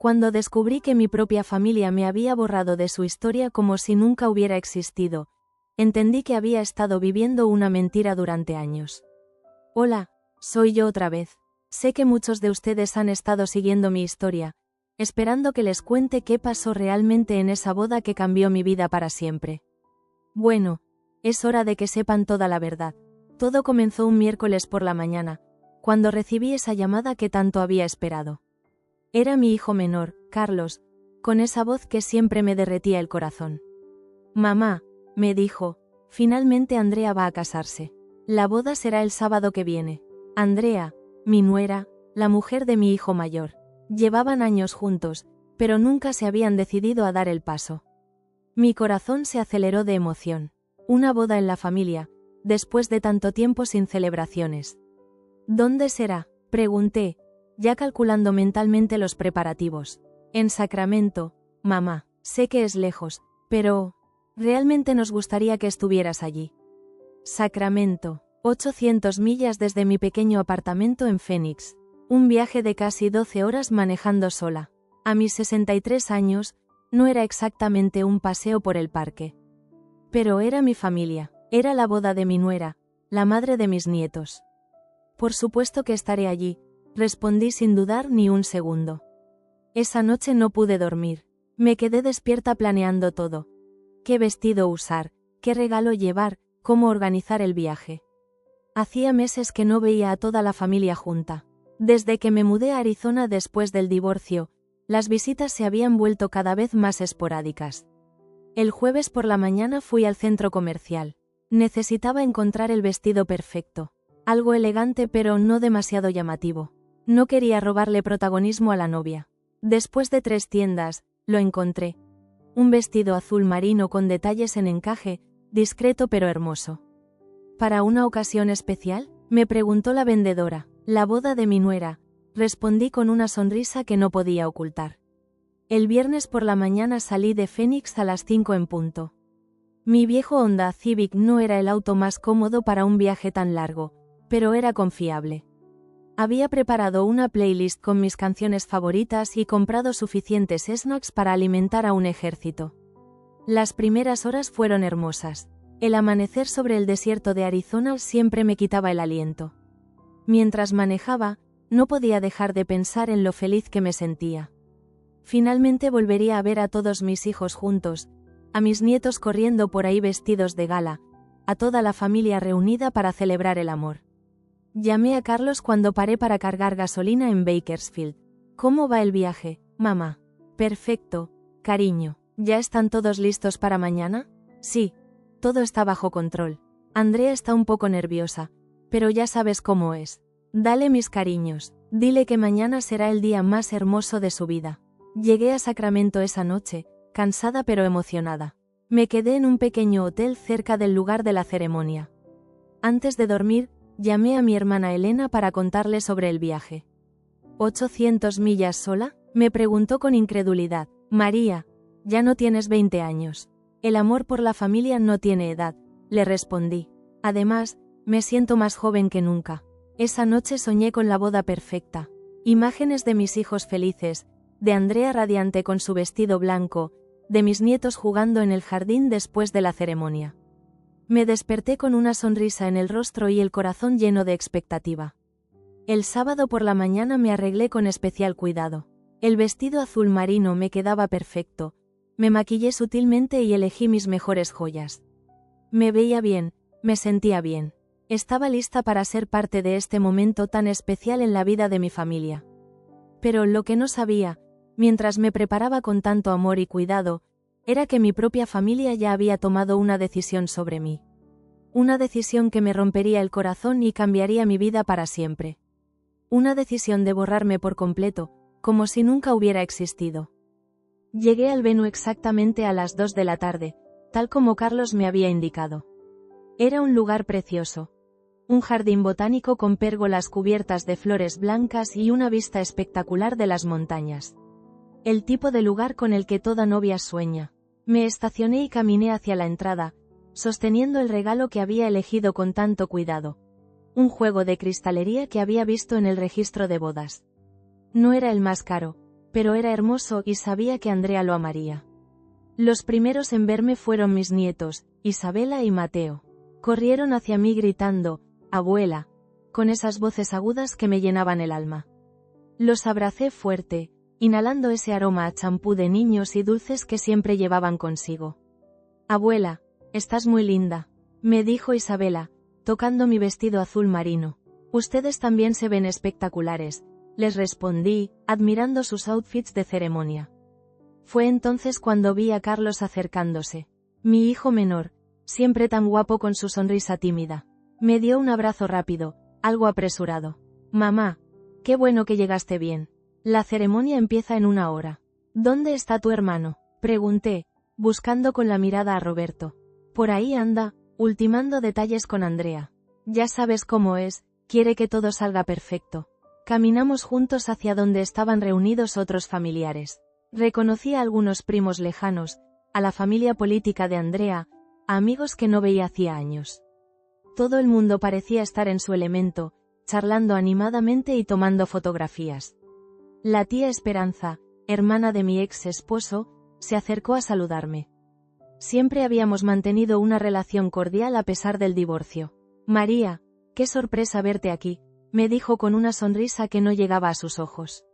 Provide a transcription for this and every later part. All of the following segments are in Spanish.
Cuando descubrí que mi propia familia me había borrado de su historia como si nunca hubiera existido, entendí que había estado viviendo una mentira durante años. Hola, soy yo otra vez. Sé que muchos de ustedes han estado siguiendo mi historia, esperando que les cuente qué pasó realmente en esa boda que cambió mi vida para siempre. Bueno, es hora de que sepan toda la verdad. Todo comenzó un miércoles por la mañana, cuando recibí esa llamada que tanto había esperado. Era mi hijo menor, Carlos, con esa voz que siempre me derretía el corazón. Mamá, me dijo, finalmente Andrea va a casarse. La boda será el sábado que viene. Andrea, mi nuera, la mujer de mi hijo mayor. Llevaban años juntos, pero nunca se habían decidido a dar el paso. Mi corazón se aceleró de emoción. Una boda en la familia, después de tanto tiempo sin celebraciones. ¿Dónde será?, pregunté, ya calculando mentalmente los preparativos. En Sacramento, mamá. Sé que es lejos, pero realmente nos gustaría que estuvieras allí. Sacramento, 800 millas desde mi pequeño apartamento en Phoenix. Un viaje de casi 12 horas manejando sola. A mis 63 años, no era exactamente un paseo por el parque. Pero era mi familia, era la boda de mi nuera, la madre de mis nietos. Por supuesto que estaré allí, respondí sin dudar ni un segundo. Esa noche no pude dormir. Me quedé despierta planeando todo. ¿Qué vestido usar? ¿Qué regalo llevar? ¿Cómo organizar el viaje? Hacía meses que no veía a toda la familia junta. Desde que me mudé a Arizona después del divorcio, las visitas se habían vuelto cada vez más esporádicas. El jueves por la mañana fui al centro comercial. Necesitaba encontrar el vestido perfecto. Algo elegante pero no demasiado llamativo. No quería robarle protagonismo a la novia. Después de 3 tiendas, lo encontré. Un vestido azul marino con detalles en encaje, discreto pero hermoso. ¿Para una ocasión especial?, me preguntó la vendedora. La boda de mi nuera, respondí con una sonrisa que no podía ocultar. El viernes por la mañana salí de Phoenix a las 5 en punto. Mi viejo Honda Civic no era el auto más cómodo para un viaje tan largo, pero era confiable. Había preparado una playlist con mis canciones favoritas y comprado suficientes snacks para alimentar a un ejército. Las primeras horas fueron hermosas. El amanecer sobre el desierto de Arizona siempre me quitaba el aliento. Mientras manejaba, no podía dejar de pensar en lo feliz que me sentía. Finalmente volvería a ver a todos mis hijos juntos, a mis nietos corriendo por ahí vestidos de gala, a toda la familia reunida para celebrar el amor. Llamé a Carlos cuando paré para cargar gasolina en Bakersfield. ¿Cómo va el viaje, mamá? Perfecto, cariño. ¿Ya están todos listos para mañana? Sí, todo está bajo control. Andrea está un poco nerviosa, pero ya sabes cómo es. Dale mis cariños, dile que mañana será el día más hermoso de su vida. Llegué a Sacramento esa noche, cansada pero emocionada. Me quedé en un pequeño hotel cerca del lugar de la ceremonia. Antes de dormir, llamé a mi hermana Elena para contarle sobre el viaje. ¿800 millas sola?, me preguntó con incredulidad. María, ya no tienes 20 años. El amor por la familia no tiene edad, le respondí. Además, me siento más joven que nunca. Esa noche soñé con la boda perfecta. Imágenes de mis hijos felices, de Andrea radiante con su vestido blanco, de mis nietos jugando en el jardín después de la ceremonia. Me desperté con una sonrisa en el rostro y el corazón lleno de expectativa. El sábado por la mañana me arreglé con especial cuidado. El vestido azul marino me quedaba perfecto. Me maquillé sutilmente y elegí mis mejores joyas. Me veía bien, me sentía bien. Estaba lista para ser parte de este momento tan especial en la vida de mi familia. Pero lo que no sabía, mientras me preparaba con tanto amor y cuidado, era que mi propia familia ya había tomado una decisión sobre mí. Una decisión que me rompería el corazón y cambiaría mi vida para siempre. Una decisión de borrarme por completo, como si nunca hubiera existido. Llegué al venue exactamente a las 2 de la tarde, tal como Carlos me había indicado. Era un lugar precioso. Un jardín botánico con pérgolas cubiertas de flores blancas y una vista espectacular de las montañas. El tipo de lugar con el que toda novia sueña. Me estacioné y caminé hacia la entrada, sosteniendo el regalo que había elegido con tanto cuidado. Un juego de cristalería que había visto en el registro de bodas. No era el más caro, pero era hermoso y sabía que Andrea lo amaría. Los primeros en verme fueron mis nietos, Isabela y Mateo. Corrieron hacia mí gritando, «Abuela», con esas voces agudas que me llenaban el alma. Los abracé fuerte, inhalando ese aroma a champú de niños y dulces que siempre llevaban consigo. «Abuela, estás muy linda», me dijo Isabela, tocando mi vestido azul marino. «Ustedes también se ven espectaculares», les respondí, admirando sus outfits de ceremonia. Fue entonces cuando vi a Carlos acercándose. Mi hijo menor, siempre tan guapo con su sonrisa tímida. Me dio un abrazo rápido, algo apresurado. «Mamá, qué bueno que llegaste bien. La ceremonia empieza en 1 hora. ¿Dónde está tu hermano?», pregunté, buscando con la mirada a Roberto. «Por ahí anda, ultimando detalles con Andrea. Ya sabes cómo es, quiere que todo salga perfecto». Caminamos juntos hacia donde estaban reunidos otros familiares. Reconocí a algunos primos lejanos, a la familia política de Andrea, a amigos que no veía hacía años. Todo el mundo parecía estar en su elemento, charlando animadamente y tomando fotografías. La tía Esperanza, hermana de mi ex esposo, se acercó a saludarme. Siempre habíamos mantenido una relación cordial a pesar del divorcio. «María, qué sorpresa verte aquí», me dijo con una sonrisa que no llegaba a sus ojos.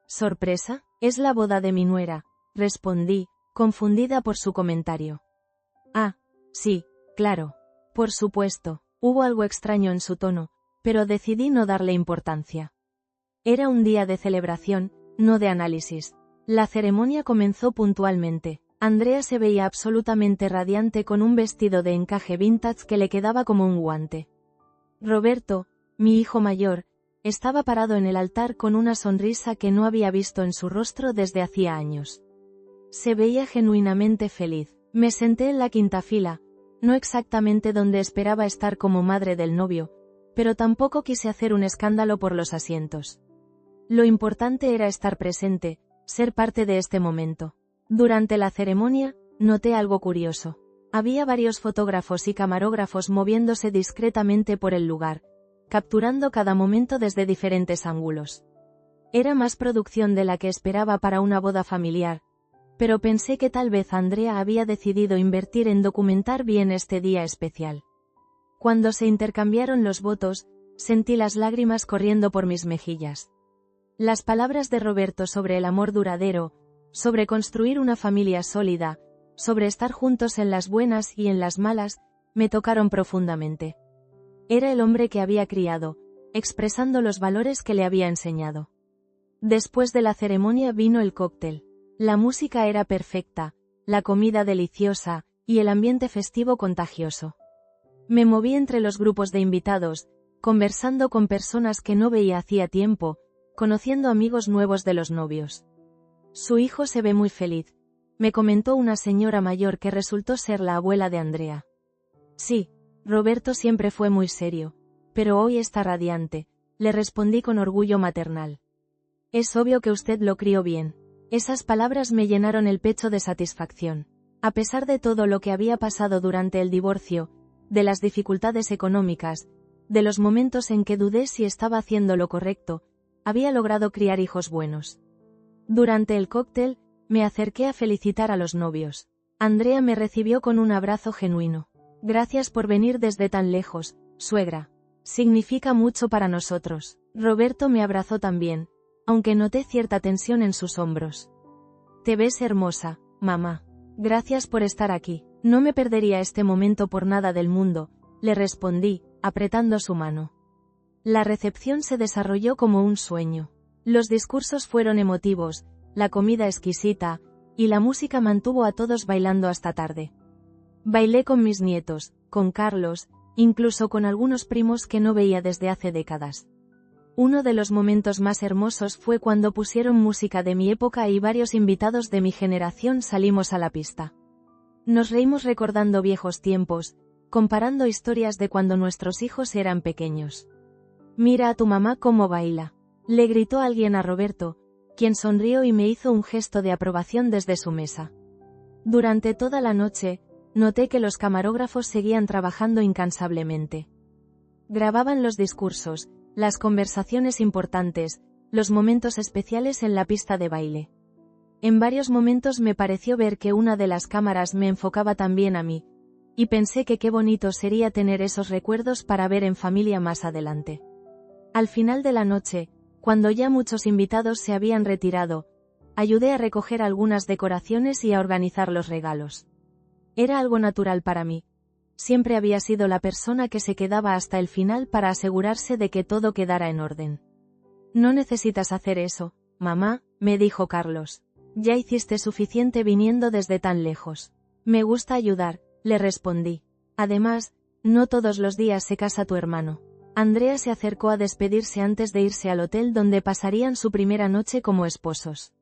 «¿Sorpresa? Es la boda de mi nuera», respondí, confundida por su comentario. «Ah, sí, claro. Por supuesto». Hubo algo extraño en su tono, pero decidí no darle importancia. Era un día de celebración, no de análisis. La ceremonia comenzó puntualmente. Andrea se veía absolutamente radiante con un vestido de encaje vintage que le quedaba como un guante. Roberto, mi hijo mayor, estaba parado en el altar con una sonrisa que no había visto en su rostro desde hacía años. Se veía genuinamente feliz. Me senté en la quinta fila, no exactamente donde esperaba estar como madre del novio, pero tampoco quise hacer un escándalo por los asientos. Lo importante era estar presente, ser parte de este momento. Durante la ceremonia, noté algo curioso. Había varios fotógrafos y camarógrafos moviéndose discretamente por el lugar, capturando cada momento desde diferentes ángulos. Era más producción de la que esperaba para una boda familiar, pero pensé que tal vez Andrea había decidido invertir en documentar bien este día especial. Cuando se intercambiaron los votos, sentí las lágrimas corriendo por mis mejillas. Las palabras de Roberto sobre el amor duradero, sobre construir una familia sólida, sobre estar juntos en las buenas y en las malas, me tocaron profundamente. Era el hombre que había criado, expresando los valores que le había enseñado. Después de la ceremonia vino el cóctel. La música era perfecta, la comida deliciosa, y el ambiente festivo contagioso. Me moví entre los grupos de invitados, conversando con personas que no veía hacía tiempo, conociendo amigos nuevos de los novios. «Su hijo se ve muy feliz», me comentó una señora mayor que resultó ser la abuela de Andrea. «Sí, Roberto siempre fue muy serio, pero hoy está radiante», le respondí con orgullo maternal. «Es obvio que usted lo crió bien». Esas palabras me llenaron el pecho de satisfacción. A pesar de todo lo que había pasado durante el divorcio, de las dificultades económicas, de los momentos en que dudé si estaba haciendo lo correcto, había logrado criar hijos buenos. Durante el cóctel, me acerqué a felicitar a los novios. Andrea me recibió con un abrazo genuino. «Gracias por venir desde tan lejos, suegra. Significa mucho para nosotros». Roberto me abrazó también, aunque noté cierta tensión en sus hombros. «Te ves hermosa, mamá. Gracias por estar aquí. No me perdería este momento por nada del mundo», le respondí, apretando su mano. La recepción se desarrolló como un sueño. Los discursos fueron emotivos, la comida exquisita, y la música mantuvo a todos bailando hasta tarde. Bailé con mis nietos, con Carlos, incluso con algunos primos que no veía desde hace décadas. Uno de los momentos más hermosos fue cuando pusieron música de mi época y varios invitados de mi generación salimos a la pista. Nos reímos recordando viejos tiempos, comparando historias de cuando nuestros hijos eran pequeños. «Mira a tu mamá cómo baila», le gritó alguien a Roberto, quien sonrió y me hizo un gesto de aprobación desde su mesa. Durante toda la noche, noté que los camarógrafos seguían trabajando incansablemente. Grababan los discursos, las conversaciones importantes, los momentos especiales en la pista de baile. En varios momentos me pareció ver que una de las cámaras me enfocaba también a mí, y pensé que qué bonito sería tener esos recuerdos para ver en familia más adelante. Al final de la noche, cuando ya muchos invitados se habían retirado, ayudé a recoger algunas decoraciones y a organizar los regalos. Era algo natural para mí. Siempre había sido la persona que se quedaba hasta el final para asegurarse de que todo quedara en orden. No necesitas hacer eso, mamá, me dijo Carlos. Ya hiciste suficiente viniendo desde tan lejos. Me gusta ayudar, le respondí. Además, no todos los días se casa tu hermano. Andrea se acercó a despedirse antes de irse al hotel donde pasarían su primera noche como esposos.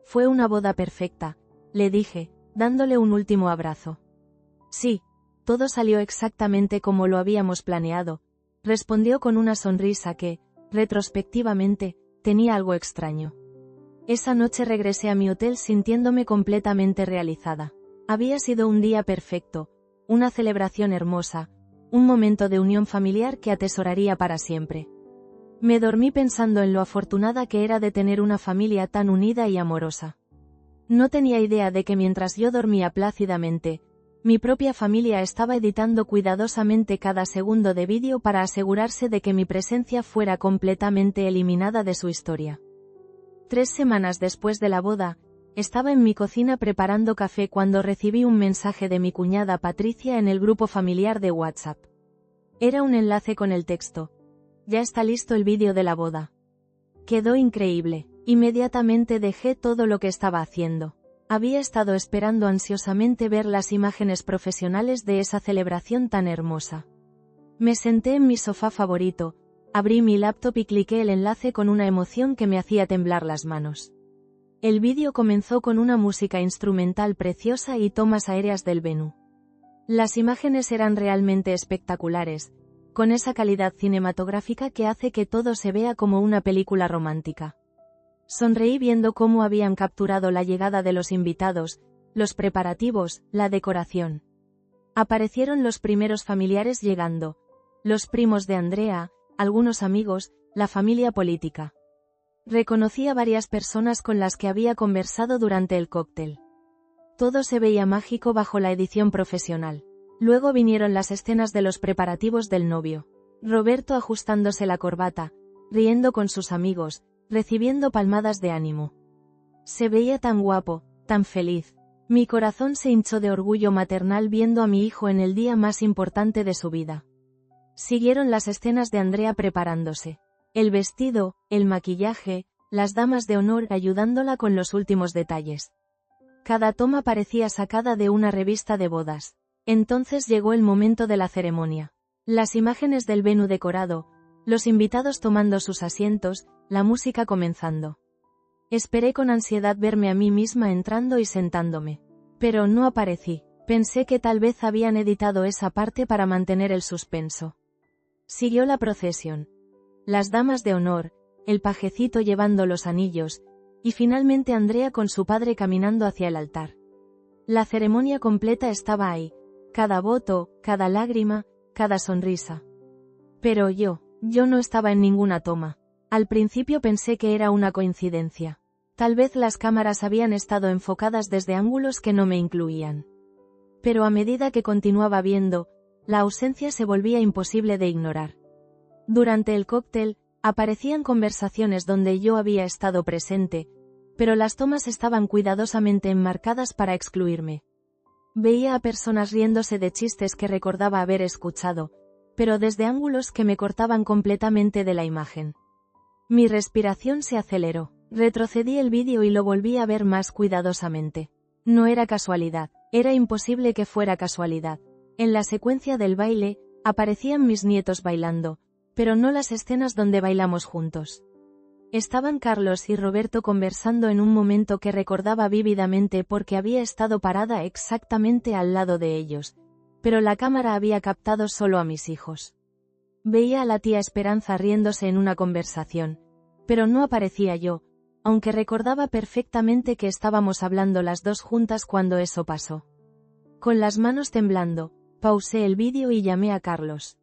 Fue una boda perfecta, le dije, dándole un último abrazo. Sí, todo salió exactamente como lo habíamos planeado, respondió con una sonrisa que, retrospectivamente, tenía algo extraño. Esa noche regresé a mi hotel sintiéndome completamente realizada. Había sido un día perfecto, una celebración hermosa, un momento de unión familiar que atesoraría para siempre. Me dormí pensando en lo afortunada que era de tener una familia tan unida y amorosa. No tenía idea de que mientras yo dormía plácidamente, mi propia familia estaba editando cuidadosamente cada segundo de vídeo para asegurarse de que mi presencia fuera completamente eliminada de su historia. 3 semanas después de la boda, estaba en mi cocina preparando café cuando recibí un mensaje de mi cuñada Patricia en el grupo familiar de WhatsApp. Era un enlace con el texto: ya está listo el vídeo de la boda. Quedó increíble. Inmediatamente dejé todo lo que estaba haciendo. Había estado esperando ansiosamente ver las imágenes profesionales de esa celebración tan hermosa. Me senté en mi sofá favorito, abrí mi laptop y cliqué el enlace con una emoción que me hacía temblar las manos. El vídeo comenzó con una música instrumental preciosa y tomas aéreas del Venus. Las imágenes eran realmente espectaculares, con esa calidad cinematográfica que hace que todo se vea como una película romántica. Sonreí viendo cómo habían capturado la llegada de los invitados, los preparativos, la decoración. Aparecieron los primeros familiares llegando, los primos de Andrea, algunos amigos, la familia política. Reconocí a varias personas con las que había conversado durante el cóctel. Todo se veía mágico bajo la edición profesional. Luego vinieron las escenas de los preparativos del novio. Roberto ajustándose la corbata, riendo con sus amigos, recibiendo palmadas de ánimo. Se veía tan guapo, tan feliz. Mi corazón se hinchó de orgullo maternal viendo a mi hijo en el día más importante de su vida. Siguieron las escenas de Andrea preparándose. El vestido, el maquillaje, las damas de honor ayudándola con los últimos detalles. Cada toma parecía sacada de una revista de bodas. Entonces llegó el momento de la ceremonia. Las imágenes del Venus decorado, los invitados tomando sus asientos, la música comenzando. Esperé con ansiedad verme a mí misma entrando y sentándome. Pero no aparecí. Pensé que tal vez habían editado esa parte para mantener el suspenso. Siguió la procesión. Las damas de honor, el pajecito llevando los anillos, y finalmente Andrea con su padre caminando hacia el altar. La ceremonia completa estaba ahí, cada voto, cada lágrima, cada sonrisa. Pero yo no estaba en ninguna toma. Al principio pensé que era una coincidencia. Tal vez las cámaras habían estado enfocadas desde ángulos que no me incluían. Pero a medida que continuaba viendo, la ausencia se volvía imposible de ignorar. Durante el cóctel, aparecían conversaciones donde yo había estado presente, pero las tomas estaban cuidadosamente enmarcadas para excluirme. Veía a personas riéndose de chistes que recordaba haber escuchado, pero desde ángulos que me cortaban completamente de la imagen. Mi respiración se aceleró. Retrocedí el vídeo y lo volví a ver más cuidadosamente. No era casualidad, era imposible que fuera casualidad. En la secuencia del baile, aparecían mis nietos bailando, pero no las escenas donde bailamos juntos. Estaban Carlos y Roberto conversando en un momento que recordaba vívidamente porque había estado parada exactamente al lado de ellos, pero la cámara había captado solo a mis hijos. Veía a la tía Esperanza riéndose en una conversación, pero no aparecía yo, aunque recordaba perfectamente que estábamos hablando las dos juntas cuando eso pasó. Con las manos temblando, pausé el vídeo y llamé a Carlos.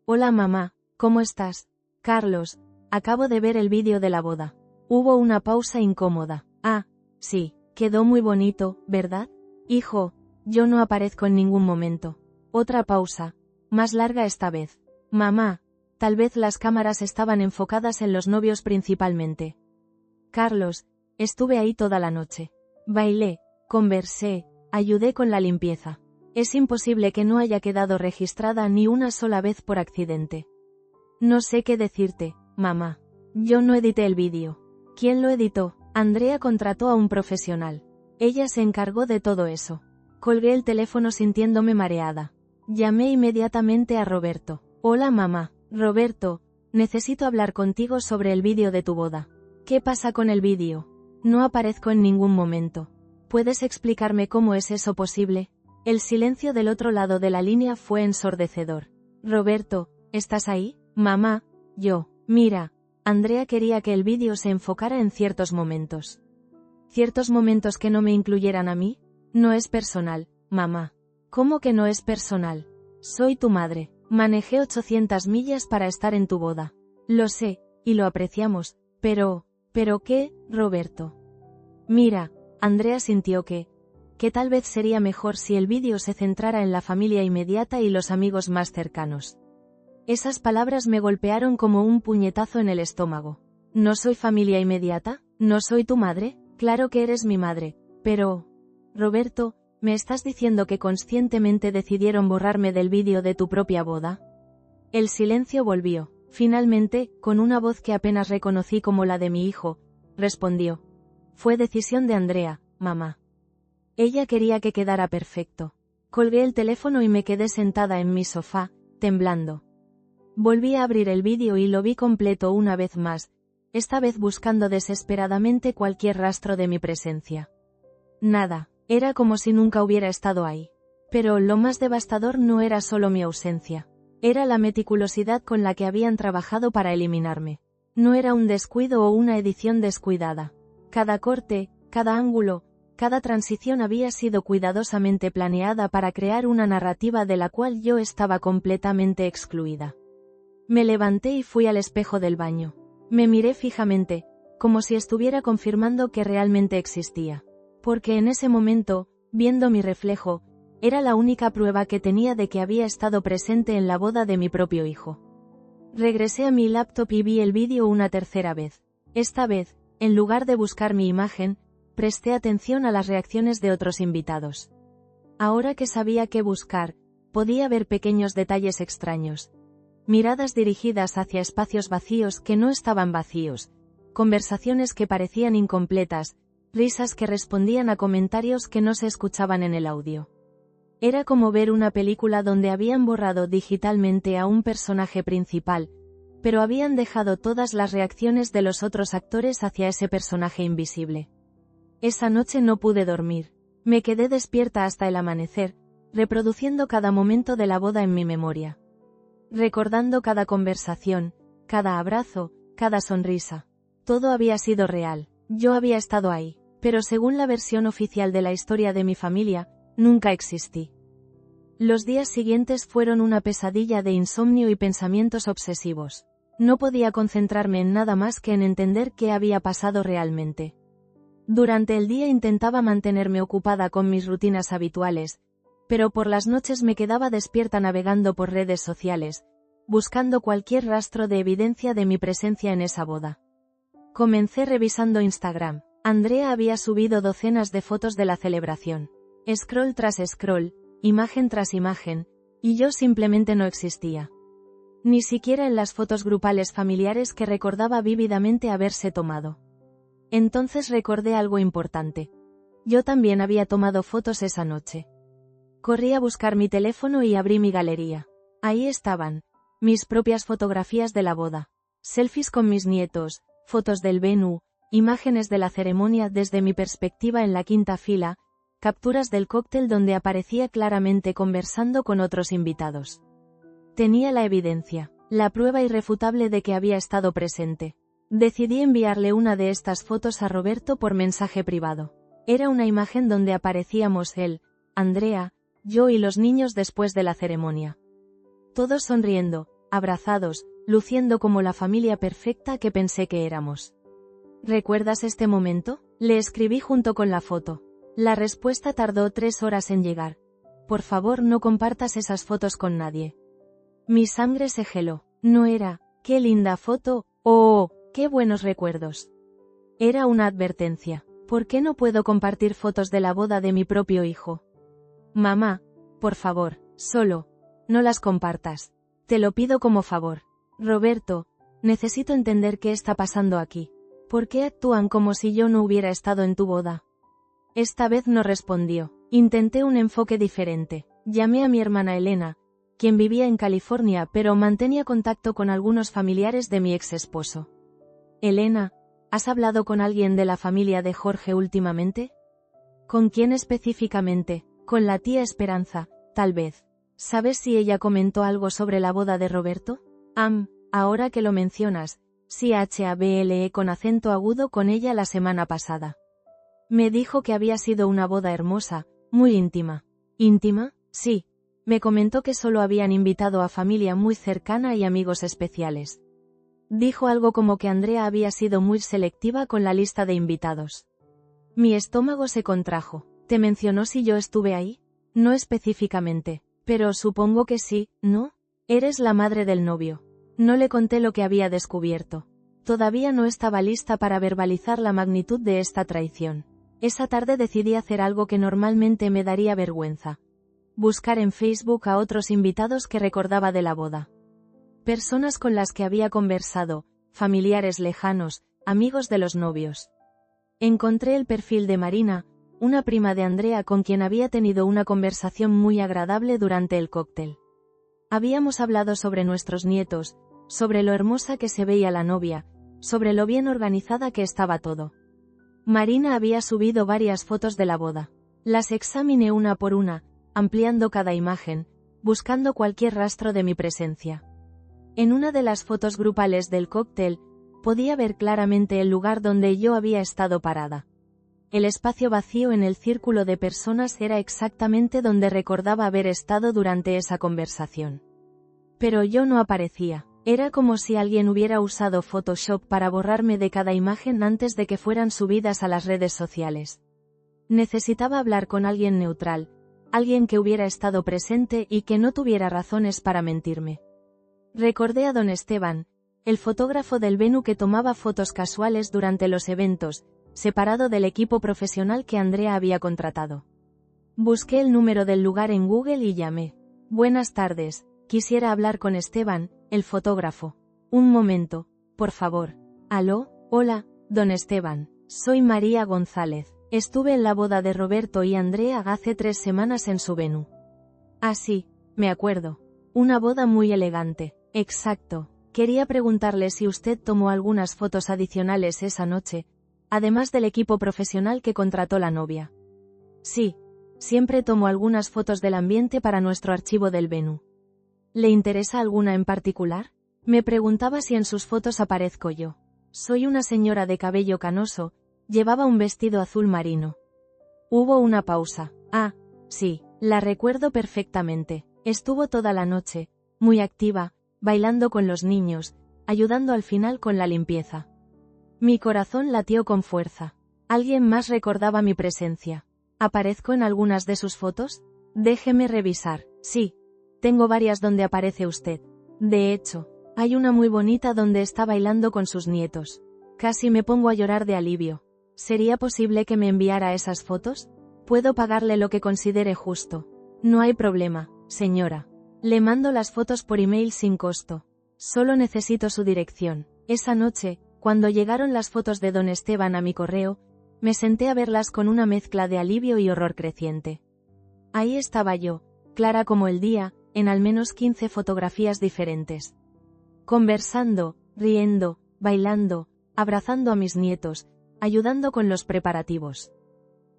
Hola mamá, ¿cómo estás? Carlos, Acabo de ver el vídeo de la boda. Hubo una pausa incómoda. Ah, sí, quedó muy bonito, ¿verdad? Hijo, yo no aparezco en ningún momento. Otra pausa, más larga esta vez. Mamá, tal vez las cámaras estaban enfocadas en los novios principalmente. Carlos, estuve ahí toda la noche. Bailé, conversé, ayudé con la limpieza. Es imposible que no haya quedado registrada ni una sola vez por accidente. No sé qué decirte, mamá. Yo no edité el vídeo. ¿Quién lo editó? Andrea contrató a un profesional. Ella se encargó de todo eso. Colgué el teléfono sintiéndome mareada. Llamé inmediatamente a Roberto. Hola mamá. Roberto, necesito hablar contigo sobre el vídeo de tu boda. ¿Qué pasa con el vídeo? No aparezco en ningún momento. ¿Puedes explicarme cómo es eso posible? El silencio del otro lado de la línea fue ensordecedor. Roberto, ¿estás ahí? Mamá, yo. Mira, Andrea quería que el vídeo se enfocara en ciertos momentos. ¿Ciertos momentos que no me incluyeran a mí? No es personal, mamá. ¿Cómo que no es personal? Soy tu madre. Manejé 800 millas para estar en tu boda. Lo sé, y lo apreciamos, ¿pero qué, Roberto? Mira, Andrea sintió que tal vez sería mejor si el vídeo se centrara en la familia inmediata y los amigos más cercanos. Esas palabras me golpearon como un puñetazo en el estómago. ¿No soy familia inmediata? ¿No soy tu madre? Claro que eres mi madre, pero... Roberto, ¿me estás diciendo que conscientemente decidieron borrarme del vídeo de tu propia boda? El silencio volvió. Finalmente, con una voz que apenas reconocí como la de mi hijo, respondió. Fue decisión de Andrea, mamá. Ella quería que quedara perfecto. Colgué el teléfono y me quedé sentada en mi sofá, temblando. Volví a abrir el vídeo y lo vi completo una vez más, esta vez buscando desesperadamente cualquier rastro de mi presencia. Nada, era como si nunca hubiera estado ahí. Pero lo más devastador no era solo mi ausencia. Era la meticulosidad con la que habían trabajado para eliminarme. No era un descuido o una edición descuidada. Cada corte, cada ángulo, cada transición había sido cuidadosamente planeada para crear una narrativa de la cual yo estaba completamente excluida. Me levanté y fui al espejo del baño. Me miré fijamente, como si estuviera confirmando que realmente existía. Porque en ese momento, viendo mi reflejo, era la única prueba que tenía de que había estado presente en la boda de mi propio hijo. Regresé a mi laptop y vi el vídeo una tercera vez. Esta vez, en lugar de buscar mi imagen, presté atención a las reacciones de otros invitados. Ahora que sabía qué buscar, podía ver pequeños detalles extraños. Miradas dirigidas hacia espacios vacíos que no estaban vacíos, conversaciones que parecían incompletas, risas que respondían a comentarios que no se escuchaban en el audio. Era como ver una película donde habían borrado digitalmente a un personaje principal, pero habían dejado todas las reacciones de los otros actores hacia ese personaje invisible. Esa noche no pude dormir. Me quedé despierta hasta el amanecer, reproduciendo cada momento de la boda en mi memoria. Recordando cada conversación, cada abrazo, cada sonrisa. Todo había sido real. Yo había estado ahí, pero según la versión oficial de la historia de mi familia, nunca existí. Los días siguientes fueron una pesadilla de insomnio y pensamientos obsesivos. No podía concentrarme en nada más que en entender qué había pasado realmente. Durante el día intentaba mantenerme ocupada con mis rutinas habituales, pero por las noches me quedaba despierta navegando por redes sociales, buscando cualquier rastro de evidencia de mi presencia en esa boda. Comencé revisando Instagram. Andrea había subido docenas de fotos de la celebración. Scroll tras scroll, imagen tras imagen, y yo simplemente no existía. Ni siquiera en las fotos grupales familiares que recordaba vívidamente haberse tomado. Entonces recordé algo importante. Yo también había tomado fotos esa noche. Corrí a buscar mi teléfono y abrí mi galería. Ahí estaban, mis propias fotografías de la boda. Selfies con mis nietos, fotos del venue, imágenes de la ceremonia desde mi perspectiva en la quinta fila, capturas del cóctel donde aparecía claramente conversando con otros invitados. Tenía la evidencia, la prueba irrefutable de que había estado presente. Decidí enviarle una de estas fotos a Roberto por mensaje privado. Era una imagen donde aparecíamos él, Andrea, yo y los niños después de la ceremonia. Todos sonriendo, abrazados, luciendo como la familia perfecta que pensé que éramos. ¿Recuerdas este momento? Le escribí junto con la foto. La respuesta tardó 3 horas en llegar. Por favor, no compartas esas fotos con nadie. Mi sangre se heló. No era, qué linda foto, oh, qué buenos recuerdos. Era una advertencia. ¿Por qué no puedo compartir fotos de la boda de mi propio hijo? Mamá, por favor, solo, no las compartas. Te lo pido como favor. Roberto, necesito entender qué está pasando aquí. ¿Por qué actúan como si yo no hubiera estado en tu boda? Esta vez no respondió. Intenté un enfoque diferente. Llamé a mi hermana Elena, quien vivía en California pero mantenía contacto con algunos familiares de mi ex esposo. Elena, ¿has hablado con alguien de la familia de Jorge últimamente? ¿Con quién específicamente? Con la tía Esperanza, tal vez. ¿Sabes si ella comentó algo sobre la boda de Roberto? Ahora que lo mencionas, sí, hable con acento agudo con ella la semana pasada. Me dijo que había sido una boda hermosa, muy íntima. ¿Íntima? Sí. Me comentó que solo habían invitado a familia muy cercana y amigos especiales. Dijo algo como que Andrea había sido muy selectiva con la lista de invitados. Mi estómago se contrajo. ¿Te mencionó si yo estuve ahí? No específicamente, pero supongo que sí, ¿no? Eres la madre del novio. No le conté lo que había descubierto. Todavía no estaba lista para verbalizar la magnitud de esta traición. Esa tarde decidí hacer algo que normalmente me daría vergüenza. Buscar en Facebook a otros invitados que recordaba de la boda. Personas con las que había conversado, familiares lejanos, amigos de los novios. Encontré el perfil de Marina, una prima de Andrea con quien había tenido una conversación muy agradable durante el cóctel. Habíamos hablado sobre nuestros nietos, sobre lo hermosa que se veía la novia, sobre lo bien organizada que estaba todo. Marina había subido varias fotos de la boda. Las examiné una por una, ampliando cada imagen, buscando cualquier rastro de mi presencia. En una de las fotos grupales del cóctel, podía ver claramente el lugar donde yo había estado parada. El espacio vacío en el círculo de personas era exactamente donde recordaba haber estado durante esa conversación. Pero yo no aparecía. Era como si alguien hubiera usado Photoshop para borrarme de cada imagen antes de que fueran subidas a las redes sociales. Necesitaba hablar con alguien neutral, alguien que hubiera estado presente y que no tuviera razones para mentirme. Recordé a don Esteban, el fotógrafo del Venue que tomaba fotos casuales durante los eventos, separado del equipo profesional que Andrea había contratado. Busqué el número del lugar en Google y llamé. Buenas tardes, quisiera hablar con Esteban, el fotógrafo. Un momento, por favor. ¿Aló? Hola, don Esteban. Soy María González. Estuve en la boda de Roberto y Andrea hace 3 semanas en su Venue. Ah, sí, me acuerdo. Una boda muy elegante. Exacto. Quería preguntarle si usted tomó algunas fotos adicionales esa noche, además del equipo profesional que contrató la novia. Sí, siempre tomo algunas fotos del ambiente para nuestro archivo del Venue. ¿Le interesa alguna en particular? Me preguntaba si en sus fotos aparezco yo. Soy una señora de cabello canoso, llevaba un vestido azul marino. Hubo una pausa. Ah, sí, la recuerdo perfectamente. Estuvo toda la noche, muy activa, bailando con los niños, ayudando al final con la limpieza. Mi corazón latió con fuerza. Alguien más recordaba mi presencia. ¿Aparezco en algunas de sus fotos? Déjeme revisar. Sí. Tengo varias donde aparece usted. De hecho, hay una muy bonita donde está bailando con sus nietos. Casi me pongo a llorar de alivio. ¿Sería posible que me enviara esas fotos? Puedo pagarle lo que considere justo. No hay problema, señora. Le mando las fotos por email sin costo. Solo necesito su dirección. Esa noche, cuando llegaron las fotos de don Esteban a mi correo, me senté a verlas con una mezcla de alivio y horror creciente. Ahí estaba yo, clara como el día, en al menos 15 fotografías diferentes. Conversando, riendo, bailando, abrazando a mis nietos, ayudando con los preparativos.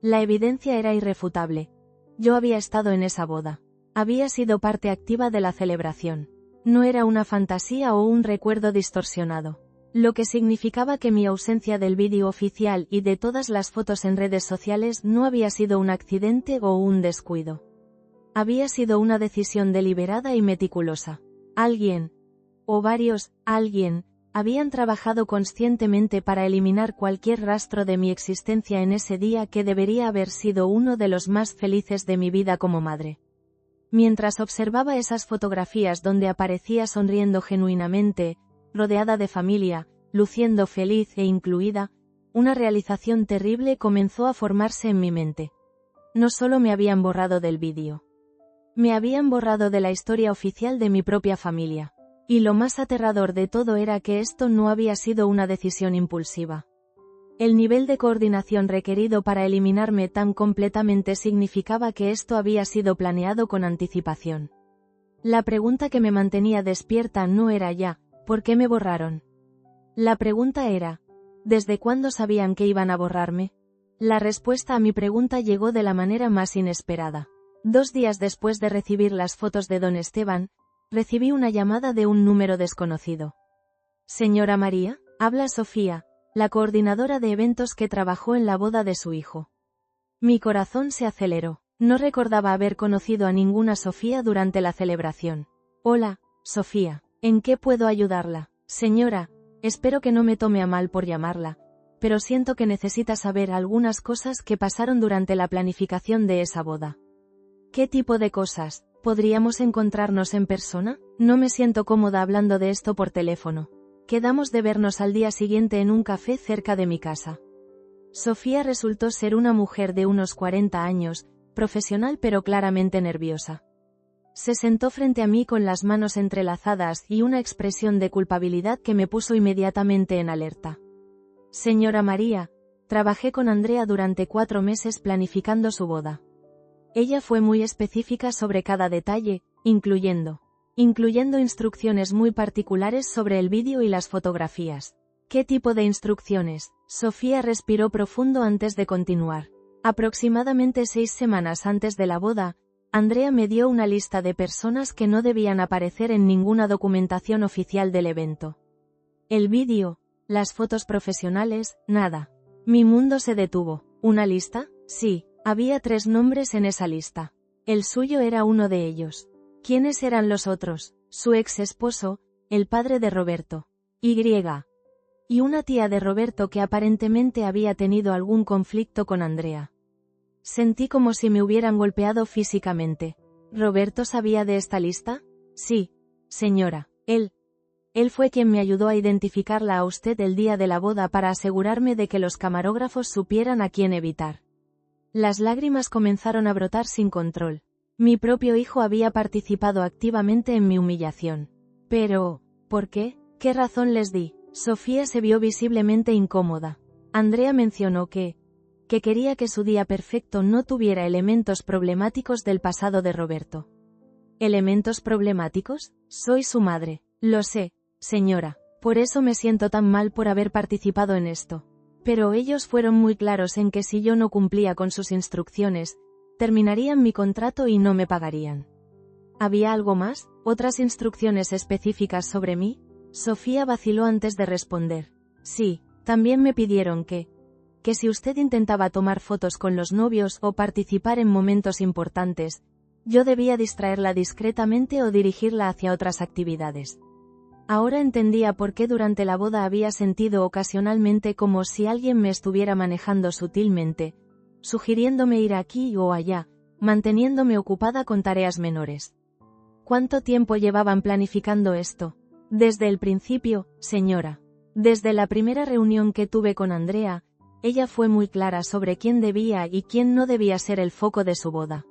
La evidencia era irrefutable. Yo había estado en esa boda. Había sido parte activa de la celebración. No era una fantasía o un recuerdo distorsionado. Lo que significaba que mi ausencia del vídeo oficial y de todas las fotos en redes sociales no había sido un accidente o un descuido. Había sido una decisión deliberada y meticulosa. Alguien, o varios, alguien, habían trabajado conscientemente para eliminar cualquier rastro de mi existencia en ese día que debería haber sido uno de los más felices de mi vida como madre. Mientras observaba esas fotografías donde aparecía sonriendo genuinamente, rodeada de familia, luciendo feliz e incluida, una realización terrible comenzó a formarse en mi mente. No solo me habían borrado del vídeo. Me habían borrado de la historia oficial de mi propia familia. Y lo más aterrador de todo era que esto no había sido una decisión impulsiva. El nivel de coordinación requerido para eliminarme tan completamente significaba que esto había sido planeado con anticipación. La pregunta que me mantenía despierta no era ya, ¿por qué me borraron? La pregunta era, ¿desde cuándo sabían que iban a borrarme? La respuesta a mi pregunta llegó de la manera más inesperada. 2 días después de recibir las fotos de don Esteban, recibí una llamada de un número desconocido. Señora María, habla Sofía, la coordinadora de eventos que trabajó en la boda de su hijo. Mi corazón se aceleró. No recordaba haber conocido a ninguna Sofía durante la celebración. Hola, Sofía, ¿en qué puedo ayudarla? Señora, espero que no me tome a mal por llamarla, pero siento que necesita saber algunas cosas que pasaron durante la planificación de esa boda. ¿Qué tipo de cosas? ¿Podríamos encontrarnos en persona? No me siento cómoda hablando de esto por teléfono. Quedamos de vernos al día siguiente en un café cerca de mi casa. Sofía resultó ser una mujer de unos 40 años, profesional pero claramente nerviosa. Se sentó frente a mí con las manos entrelazadas y una expresión de culpabilidad que me puso inmediatamente en alerta. Señora María, trabajé con Andrea durante 4 meses planificando su boda. Ella fue muy específica sobre cada detalle, incluyendo instrucciones muy particulares sobre el vídeo y las fotografías. ¿Qué tipo de instrucciones? Sofía respiró profundo antes de continuar. Aproximadamente 6 semanas antes de la boda, Andrea me dio una lista de personas que no debían aparecer en ninguna documentación oficial del evento. El vídeo, las fotos profesionales, nada. Mi mundo se detuvo. ¿Una lista? Sí. Había 3 nombres en esa lista. El suyo era uno de ellos. ¿Quiénes eran los otros? Su ex esposo, el padre de Roberto. Y una tía de Roberto que aparentemente había tenido algún conflicto con Andrea. Sentí como si me hubieran golpeado físicamente. ¿Roberto sabía de esta lista? Sí, señora. Él fue quien me ayudó a identificarla a usted el día de la boda para asegurarme de que los camarógrafos supieran a quién evitar. Las lágrimas comenzaron a brotar sin control. Mi propio hijo había participado activamente en mi humillación. Pero, ¿por qué? ¿Qué razón les di? Sofía se vio visiblemente incómoda. Andrea mencionó que quería que su día perfecto no tuviera elementos problemáticos del pasado de Roberto. ¿Elementos problemáticos? Soy su madre. Lo sé, señora. Por eso me siento tan mal por haber participado en esto. Pero ellos fueron muy claros en que si yo no cumplía con sus instrucciones, terminarían mi contrato y no me pagarían. ¿Había algo más? ¿Otras instrucciones específicas sobre mí? Sofía vaciló antes de responder. Sí, también me pidieron que si usted intentaba tomar fotos con los novios o participar en momentos importantes, yo debía distraerla discretamente o dirigirla hacia otras actividades. Ahora entendía por qué durante la boda había sentido ocasionalmente como si alguien me estuviera manejando sutilmente, sugiriéndome ir aquí o allá, manteniéndome ocupada con tareas menores. ¿Cuánto tiempo llevaban planificando esto? Desde el principio, señora. Desde la primera reunión que tuve con Andrea, ella fue muy clara sobre quién debía y quién no debía ser el foco de su boda.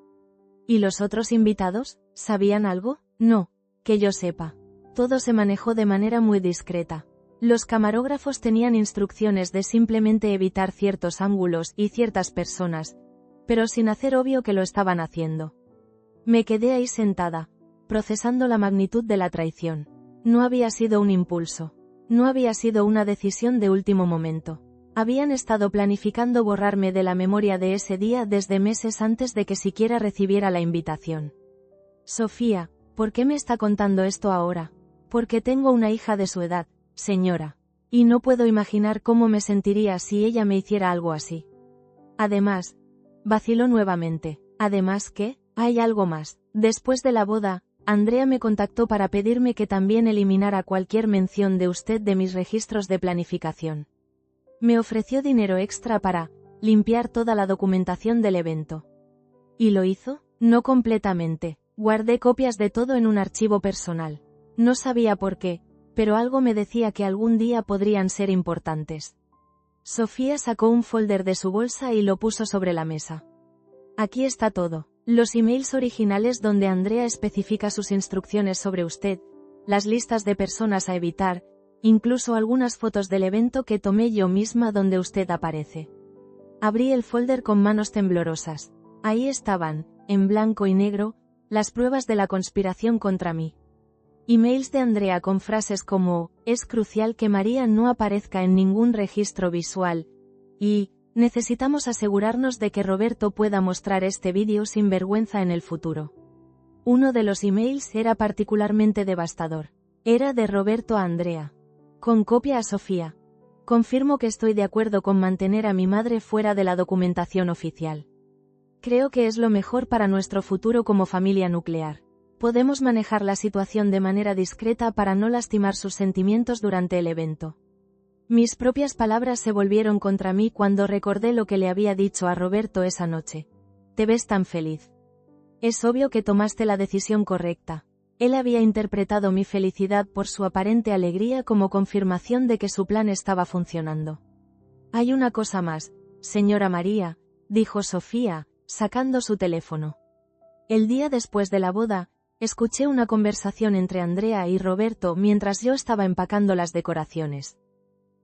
¿Y los otros invitados? ¿Sabían algo? No, que yo sepa. Todo se manejó de manera muy discreta. Los camarógrafos tenían instrucciones de simplemente evitar ciertos ángulos y ciertas personas, pero sin hacer obvio que lo estaban haciendo. Me quedé ahí sentada, procesando la magnitud de la traición. No había sido un impulso. No había sido una decisión de último momento. Habían estado planificando borrarme de la memoria de ese día desde meses antes de que siquiera recibiera la invitación. Sofía, ¿por qué me está contando esto ahora? Porque tengo una hija de su edad, señora. Y no puedo imaginar cómo me sentiría si ella me hiciera algo así. Además, vaciló nuevamente. ¿Además qué? Hay algo más. Después de la boda, Andrea me contactó para pedirme que también eliminara cualquier mención de usted de mis registros de planificación. Me ofreció dinero extra para limpiar toda la documentación del evento. ¿Y lo hizo? No completamente. Guardé copias de todo en un archivo personal. No sabía por qué, pero algo me decía que algún día podrían ser importantes. Sofía sacó un folder de su bolsa y lo puso sobre la mesa. Aquí está todo. Los emails originales donde Andrea especifica sus instrucciones sobre usted, las listas de personas a evitar, incluso algunas fotos del evento que tomé yo misma donde usted aparece. Abrí el folder con manos temblorosas. Ahí estaban, en blanco y negro, las pruebas de la conspiración contra mí. Emails de Andrea con frases como, es crucial que María no aparezca en ningún registro visual, y, necesitamos asegurarnos de que Roberto pueda mostrar este vídeo sin vergüenza en el futuro. Uno de los emails era particularmente devastador. Era de Roberto a Andrea. Con copia a Sofía. Confirmo que estoy de acuerdo con mantener a mi madre fuera de la documentación oficial. Creo que es lo mejor para nuestro futuro como familia nuclear. Podemos manejar la situación de manera discreta para no lastimar sus sentimientos durante el evento. Mis propias palabras se volvieron contra mí cuando recordé lo que le había dicho a Roberto esa noche. Te ves tan feliz. Es obvio que tomaste la decisión correcta. Él había interpretado mi felicidad por su aparente alegría como confirmación de que su plan estaba funcionando. Hay una cosa más, señora María, dijo Sofía, sacando su teléfono. El día después de la boda, escuché una conversación entre Andrea y Roberto mientras yo estaba empacando las decoraciones.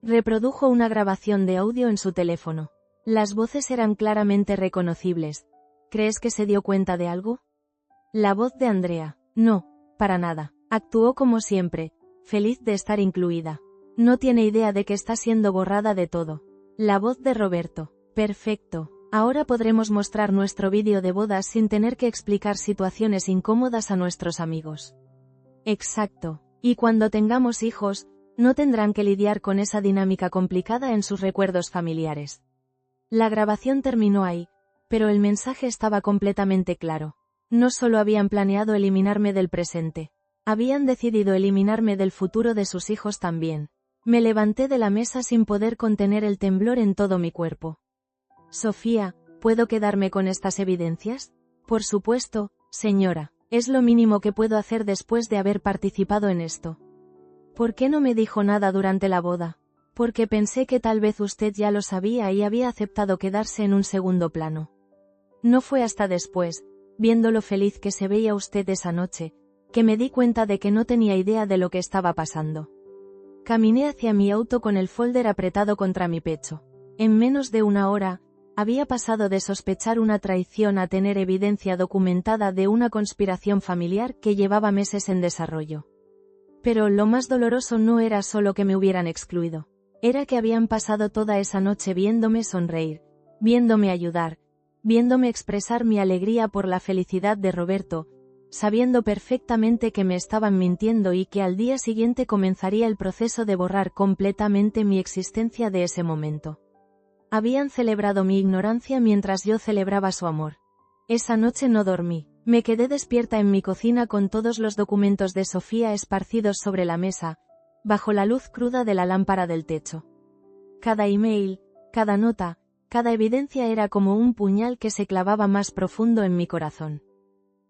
Reprodujo una grabación de audio en su teléfono. Las voces eran claramente reconocibles. ¿Crees que se dio cuenta de algo? La voz de Andrea. No, para nada. Actuó como siempre, feliz de estar incluida. No tiene idea de que está siendo borrada de todo. La voz de Roberto. Perfecto. Ahora podremos mostrar nuestro vídeo de bodas sin tener que explicar situaciones incómodas a nuestros amigos. Exacto. Y cuando tengamos hijos, no tendrán que lidiar con esa dinámica complicada en sus recuerdos familiares. La grabación terminó ahí, pero el mensaje estaba completamente claro. No solo habían planeado eliminarme del presente, habían decidido eliminarme del futuro de sus hijos también. Me levanté de la mesa sin poder contener el temblor en todo mi cuerpo. Sofía, ¿puedo quedarme con estas evidencias? Por supuesto, señora, es lo mínimo que puedo hacer después de haber participado en esto. ¿Por qué no me dijo nada durante la boda? Porque pensé que tal vez usted ya lo sabía y había aceptado quedarse en un segundo plano. No fue hasta después, viendo lo feliz que se veía usted esa noche, que me di cuenta de que no tenía idea de lo que estaba pasando. Caminé hacia mi auto con el folder apretado contra mi pecho. En menos de una hora, había pasado de sospechar una traición a tener evidencia documentada de una conspiración familiar que llevaba meses en desarrollo. Pero lo más doloroso no era solo que me hubieran excluido. Era que habían pasado toda esa noche viéndome sonreír, viéndome ayudar, viéndome expresar mi alegría por la felicidad de Roberto, sabiendo perfectamente que me estaban mintiendo y que al día siguiente comenzaría el proceso de borrar completamente mi existencia de ese momento. Habían celebrado mi ignorancia mientras yo celebraba su amor. Esa noche no dormí. Me quedé despierta en mi cocina con todos los documentos de Sofía esparcidos sobre la mesa, bajo la luz cruda de la lámpara del techo. Cada email, cada nota, cada evidencia era como un puñal que se clavaba más profundo en mi corazón.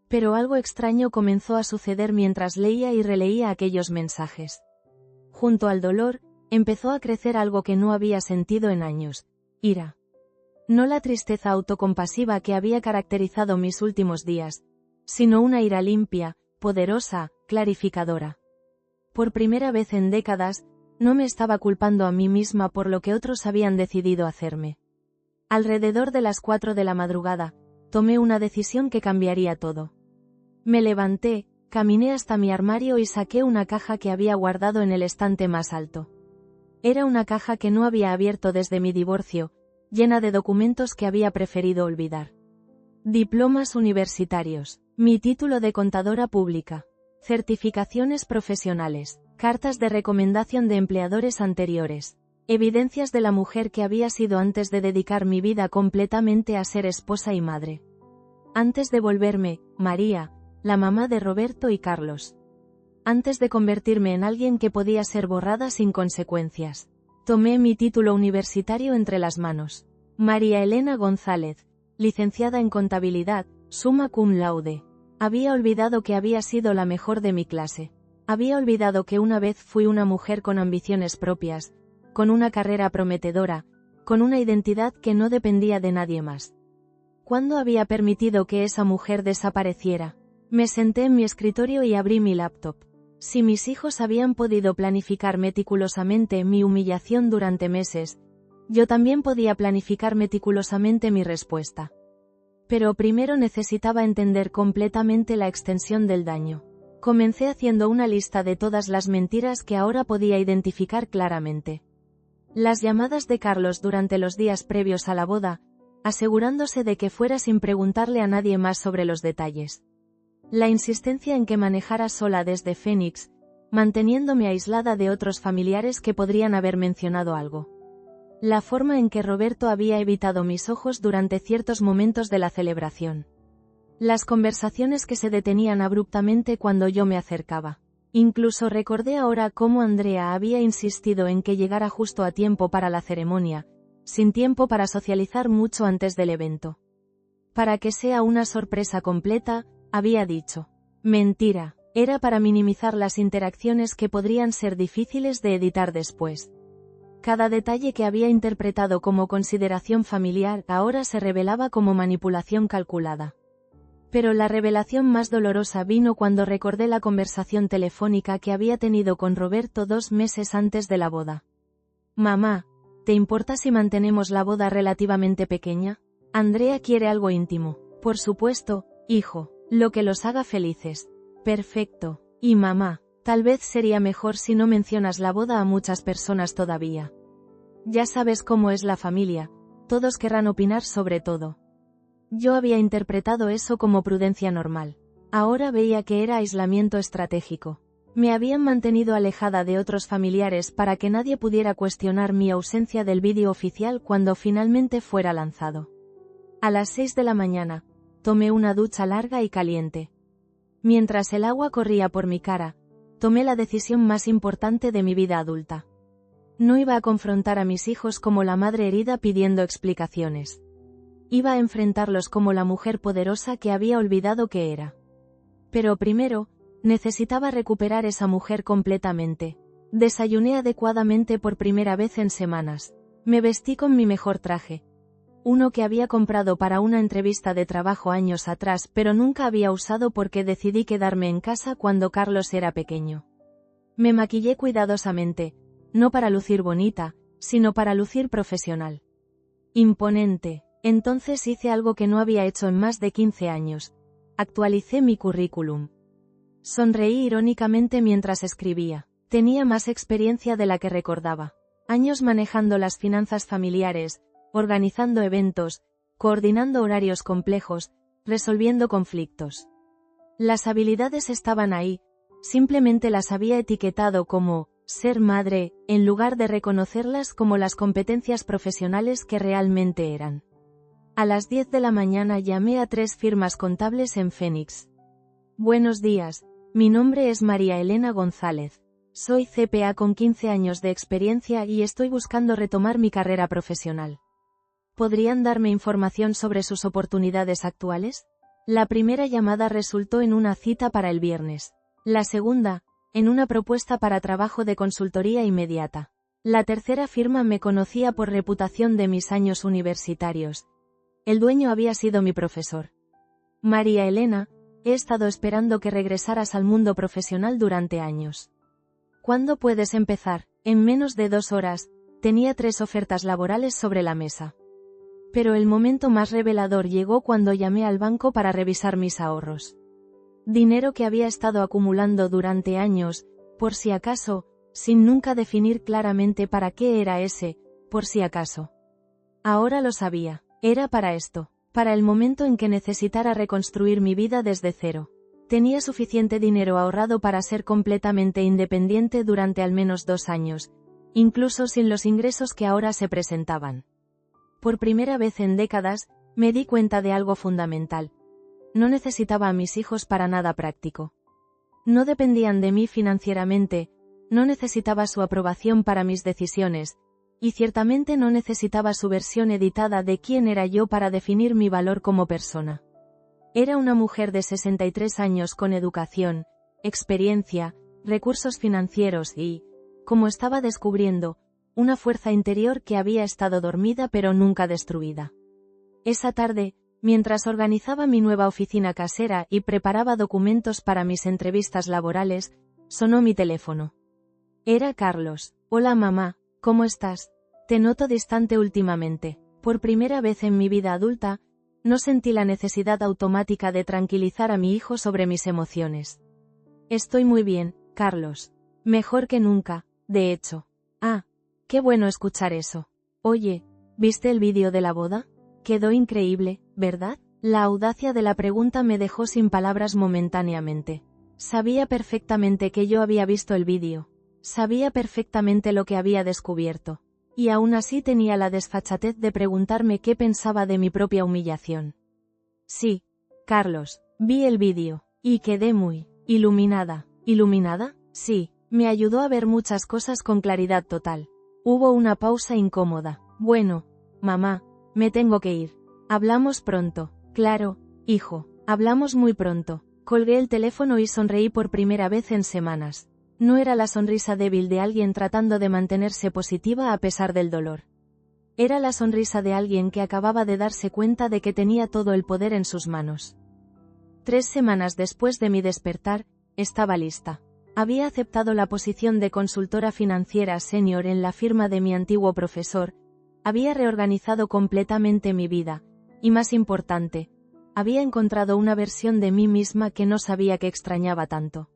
Pero algo extraño comenzó a suceder mientras leía y releía aquellos mensajes. Junto al dolor, empezó a crecer algo que no había sentido en años: ira. No la tristeza autocompasiva que había caracterizado mis últimos días, sino una ira limpia, poderosa, clarificadora. Por primera vez en décadas, no me estaba culpando a mí misma por lo que otros habían decidido hacerme. Alrededor de las 4 de la madrugada, tomé una decisión que cambiaría todo. Me levanté, caminé hasta mi armario y saqué una caja que había guardado en el estante más alto. Era una caja que no había abierto desde mi divorcio, llena de documentos que había preferido olvidar. Diplomas universitarios, mi título de contadora pública, certificaciones profesionales, cartas de recomendación de empleadores anteriores, evidencias de la mujer que había sido antes de dedicar mi vida completamente a ser esposa y madre. Antes de volverme, María, la mamá de Roberto y Carlos. Antes de convertirme en alguien que podía ser borrada sin consecuencias. Tomé mi título universitario entre las manos. María Elena González, licenciada en contabilidad, summa cum laude. Había olvidado que había sido la mejor de mi clase. Había olvidado que una vez fui una mujer con ambiciones propias, con una carrera prometedora, con una identidad que no dependía de nadie más. ¿Cuándo había permitido que esa mujer desapareciera? Me senté en mi escritorio y abrí mi laptop. Si mis hijos habían podido planificar meticulosamente mi humillación durante meses, yo también podía planificar meticulosamente mi respuesta. Pero primero necesitaba entender completamente la extensión del daño. Comencé haciendo una lista de todas las mentiras que ahora podía identificar claramente. Las llamadas de Carlos durante los días previos a la boda, asegurándose de que fuera sin preguntarle a nadie más sobre los detalles. La insistencia en que manejara sola desde Phoenix, manteniéndome aislada de otros familiares que podrían haber mencionado algo. La forma en que Roberto había evitado mis ojos durante ciertos momentos de la celebración. Las conversaciones que se detenían abruptamente cuando yo me acercaba. Incluso recordé ahora cómo Andrea había insistido en que llegara justo a tiempo para la ceremonia, sin tiempo para socializar mucho antes del evento. Para que sea una sorpresa completa, había dicho. Mentira, era para minimizar las interacciones que podrían ser difíciles de editar después. Cada detalle que había interpretado como consideración familiar ahora se revelaba como manipulación calculada. Pero la revelación más dolorosa vino cuando recordé la conversación telefónica que había tenido con Roberto 2 meses antes de la boda. Mamá, ¿te importa si mantenemos la boda relativamente pequeña? Andrea quiere algo íntimo. Por supuesto, hijo. Lo que los haga felices. Perfecto. Y mamá, tal vez sería mejor si no mencionas la boda a muchas personas todavía. Ya sabes cómo es la familia, todos querrán opinar sobre todo. Yo había interpretado eso como prudencia normal. Ahora veía que era aislamiento estratégico. Me habían mantenido alejada de otros familiares para que nadie pudiera cuestionar mi ausencia del vídeo oficial cuando finalmente fuera lanzado. A las 6 de la mañana, tomé una ducha larga y caliente. Mientras el agua corría por mi cara, tomé la decisión más importante de mi vida adulta. No iba a confrontar a mis hijos como la madre herida pidiendo explicaciones. Iba a enfrentarlos como la mujer poderosa que había olvidado que era. Pero primero, necesitaba recuperar esa mujer completamente. Desayuné adecuadamente por primera vez en semanas. Me vestí con mi mejor traje. Uno que había comprado para una entrevista de trabajo años atrás, pero nunca había usado porque decidí quedarme en casa cuando Carlos era pequeño. Me maquillé cuidadosamente, no para lucir bonita, sino para lucir profesional. Imponente. Entonces hice algo que no había hecho en más de 15 años. Actualicé mi currículum. Sonreí irónicamente mientras escribía. Tenía más experiencia de la que recordaba. Años manejando las finanzas familiares, organizando eventos, coordinando horarios complejos, resolviendo conflictos. Las habilidades estaban ahí, simplemente las había etiquetado como ser madre, en lugar de reconocerlas como las competencias profesionales que realmente eran. A las 10 de la mañana llamé a 3 firmas contables en Phoenix. Buenos días, mi nombre es María Elena González. Soy CPA con 15 años de experiencia y estoy buscando retomar mi carrera profesional. ¿Podrían darme información sobre sus oportunidades actuales? La primera llamada resultó en una cita para el viernes. La segunda, en una propuesta para trabajo de consultoría inmediata. La tercera firma me conocía por reputación de mis años universitarios. El dueño había sido mi profesor. María Elena, he estado esperando que regresaras al mundo profesional durante años. ¿Cuándo puedes empezar? En menos de 2 horas, tenía 3 ofertas laborales sobre la mesa. Pero el momento más revelador llegó cuando llamé al banco para revisar mis ahorros. Dinero que había estado acumulando durante años, por si acaso, sin nunca definir claramente para qué era ese, por si acaso. Ahora lo sabía, era para esto, para el momento en que necesitara reconstruir mi vida desde cero. Tenía suficiente dinero ahorrado para ser completamente independiente durante al menos 2 años, incluso sin los ingresos que ahora se presentaban. Por primera vez en décadas, me di cuenta de algo fundamental. no necesitaba a mis hijos para nada práctico. No dependían de mí financieramente, no necesitaba su aprobación para mis decisiones, y ciertamente no necesitaba su versión editada de quién era yo para definir mi valor como persona. Era una mujer de 63 años con educación, experiencia, recursos financieros y, como estaba descubriendo, una fuerza interior que había estado dormida pero nunca destruida. Esa tarde, mientras organizaba mi nueva oficina casera y preparaba documentos para mis entrevistas laborales, sonó mi teléfono. Era Carlos. Hola mamá, ¿cómo estás? Te noto distante últimamente. Por primera vez en mi vida adulta, no sentí la necesidad automática de tranquilizar a mi hijo sobre mis emociones. Estoy muy bien, Carlos. Mejor que nunca, de hecho. Ah, qué bueno escuchar eso. Oye, ¿viste el vídeo de la boda? Quedó increíble, ¿verdad? La audacia de la pregunta me dejó sin palabras momentáneamente. Sabía perfectamente que yo había visto el vídeo. Sabía perfectamente lo que había descubierto. Y aún así tenía la desfachatez de preguntarme qué pensaba de mi propia humillación. Sí, Carlos, vi el vídeo, y quedé muy iluminada. ¿Iluminada? Sí, me ayudó a ver muchas cosas con claridad total. Hubo una pausa incómoda. Bueno, mamá, me tengo que ir. Hablamos pronto. Claro, hijo, hablamos muy pronto. Colgué el teléfono y sonreí por primera vez en semanas. No era la sonrisa débil de alguien tratando de mantenerse positiva a pesar del dolor. Era la sonrisa de alguien que acababa de darse cuenta de que tenía todo el poder en sus manos. 3 semanas después de mi despertar, estaba lista. Había aceptado la posición de consultora financiera senior en la firma de mi antiguo profesor, había reorganizado completamente mi vida, y más importante, había encontrado una versión de mí misma que no sabía que extrañaba tanto.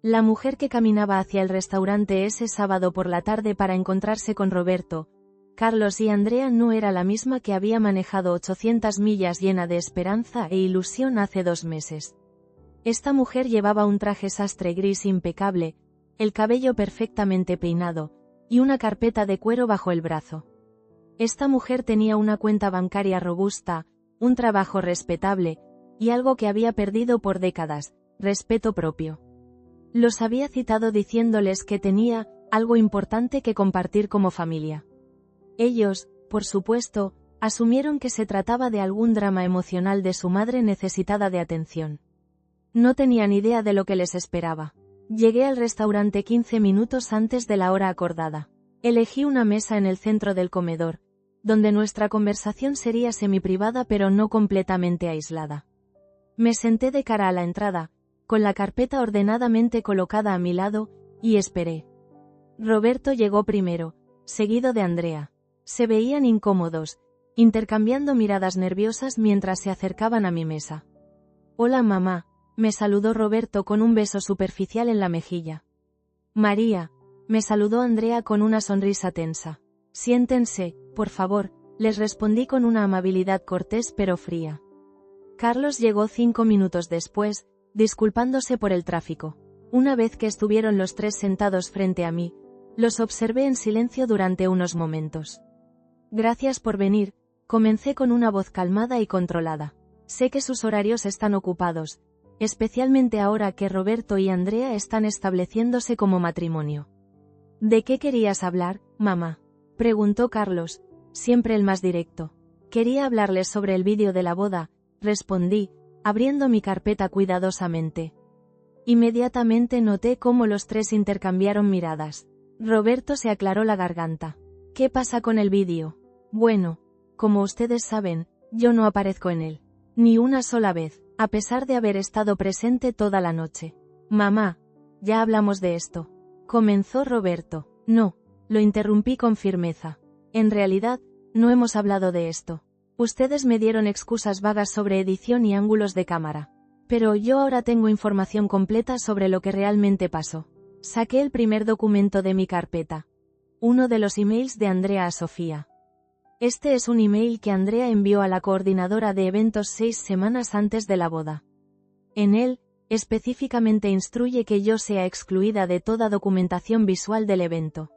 La mujer que caminaba hacia el restaurante ese sábado por la tarde para encontrarse con Roberto, Carlos y Andrea no era la misma que había manejado 800 millas llena de esperanza e ilusión hace 2 meses. Esta mujer llevaba un traje sastre gris impecable, el cabello perfectamente peinado, y una carpeta de cuero bajo el brazo. Esta mujer tenía una cuenta bancaria robusta, un trabajo respetable, y algo que había perdido por décadas, respeto propio. Los había citado diciéndoles que tenía algo importante que compartir como familia. Ellos, por supuesto, asumieron que se trataba de algún drama emocional de su madre necesitada de atención. No tenían idea de lo que les esperaba. Llegué al restaurante 15 minutos antes de la hora acordada. Elegí una mesa en el centro del comedor, donde nuestra conversación sería semiprivada pero no completamente aislada. Me senté de cara a la entrada, con la carpeta ordenadamente colocada a mi lado, y esperé. Roberto llegó primero, seguido de Andrea. Se veían incómodos, intercambiando miradas nerviosas mientras se acercaban a mi mesa. «Hola mamá», me saludó Roberto con un beso superficial en la mejilla. «María», me saludó Andrea con una sonrisa tensa. «Siéntense, por favor», les respondí con una amabilidad cortés pero fría. Carlos llegó 5 minutos después, disculpándose por el tráfico. Una vez que estuvieron los 3 sentados frente a mí, los observé en silencio durante unos momentos. «Gracias por venir», comencé con una voz calmada y controlada. «Sé que sus horarios están ocupados, especialmente ahora que Roberto y Andrea están estableciéndose como matrimonio». «¿De qué querías hablar, mamá?», preguntó Carlos, siempre el más directo. «Quería hablarles sobre el vídeo de la boda», respondí, abriendo mi carpeta cuidadosamente. Inmediatamente noté cómo los 3 intercambiaron miradas. Roberto se aclaró la garganta. «¿Qué pasa con el vídeo?». «Bueno, como ustedes saben, yo no aparezco en él. Ni una sola vez, a pesar de haber estado presente toda la noche». «Mamá, ya hablamos de esto», comenzó Roberto. «No», lo interrumpí con firmeza. «En realidad, no hemos hablado de esto. Ustedes me dieron excusas vagas sobre edición y ángulos de cámara. Pero yo ahora tengo información completa sobre lo que realmente pasó». Saqué el primer documento de mi carpeta. Uno de los emails de Andrea a Sofía. Este es un email que Andrea envió a la coordinadora de eventos 6 semanas antes de la boda. En él, específicamente instruye que yo sea excluida de toda documentación visual del evento.